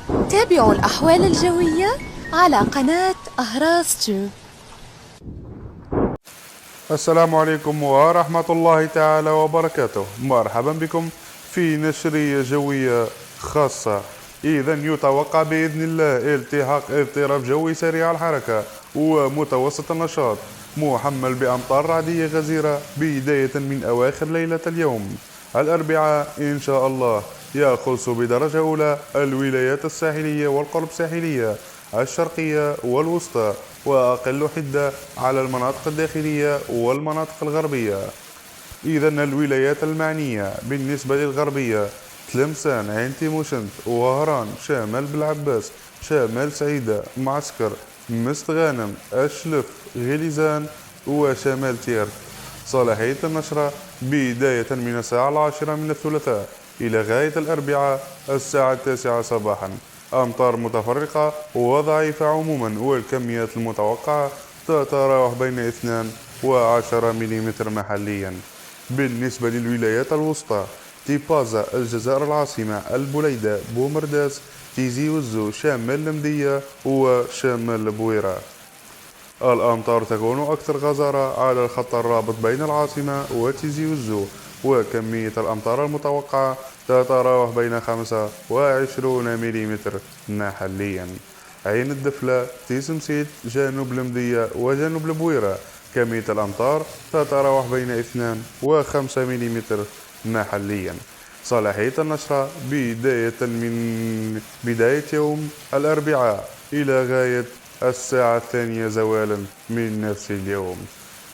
تابعوا الأحوال الجوية على قناة أهراس تيوب. السلام عليكم ورحمة الله تعالى وبركاته. مرحبا بكم في نشرية جوية خاصة. إذا يتوقع بإذن الله التحاق اضطراب جوي سريع الحركة ومتوسط النشاط محمل بأمطار رعدية غزيرة بداية من أواخر ليلة اليوم الأربعاء إن شاء الله. يخص بدرجة أولى الولايات الساحلية والقرب ساحلية الشرقية والوسطى، وأقل حدة على المناطق الداخلية والمناطق الغربية. إذا الولايات المعنية بالنسبة للغربية: تلمسان، عين تيموشنت، وهران، شمال بلعباس، شمال سعيدة، معسكر، مستغانم، أشلف، غليزان، وشمال تيرت. صلاحية النشرة بداية من الساعة 10 من الثلاثاء إلى غاية الأربعاء الساعة 9 صباحا. أمطار متفرقة وضعيفة عموما، والكميات المتوقعة تتراوح بين 2 و10 ملم محليا. بالنسبة للولايات الوسطى: تيبازا، الجزائر العاصمة، البليدة، بومرداس، تيزي وزو، شمال المدية وشمال البويرة. الأمطار تكون أكثر غزارة على الخط الرابط بين العاصمة وتيزي وزو، وكمية الأمطار المتوقعة تتراوح بين 25 ملم محليا. عين الدفلة، تيسمسيت، جنوب المدية وجنوب البويرة: كمية الأمطار تتراوح بين 2 و5 ملم محليا. صلاحية النشرة بداية يوم الأربعاء إلى غاية الساعة 2 زوالا من نفس اليوم.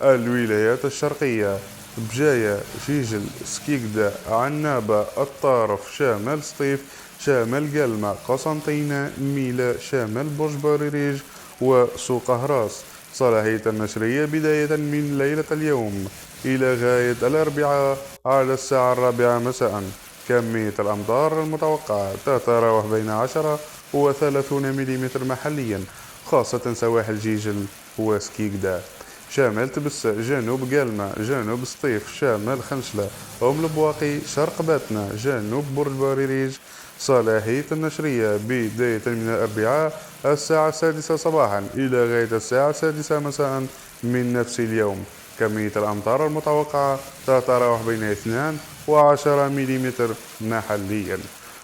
الولايات الشرقية: بجاية، جيجل، سكيكدا، عنابة، الطارف، شمال سطيف، شمال قلمة، قسنطينة، ميلا، شمال برج باريريج وسوق هراس. صلاحية النشرية بداية من ليلة اليوم إلى غاية الأربعاء على الساعة 4 مساء. كمية الأمطار المتوقعة تتراوح بين 10 و30 ملم محليا، خاصة سواحل جيجل وسكيكدا، شمال تبسة، جنوب قلمة، جنوب سطيف، شمال خنشلة، أم البواقي، شرق باتنا، جنوب برج باريريج. صلاحية النشرية بداية من الأربعاء الساعة 6 صباحا إلى غاية الساعة 6 مساء من نفس اليوم. كمية الأمطار المتوقعة تتراوح بين 2 و10 ملم محليا.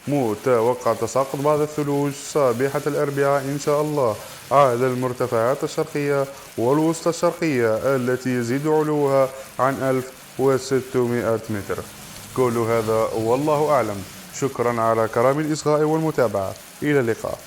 متوقع تساقط بعض الثلوج صباحة الأربعاء إن شاء الله على المرتفعات الشرقية والوسطى الشرقية التي يزيد علوها عن 1600 متر. كل هذا والله أعلم. شكرا على كرم الإصغاء والمتابعة. إلى اللقاء.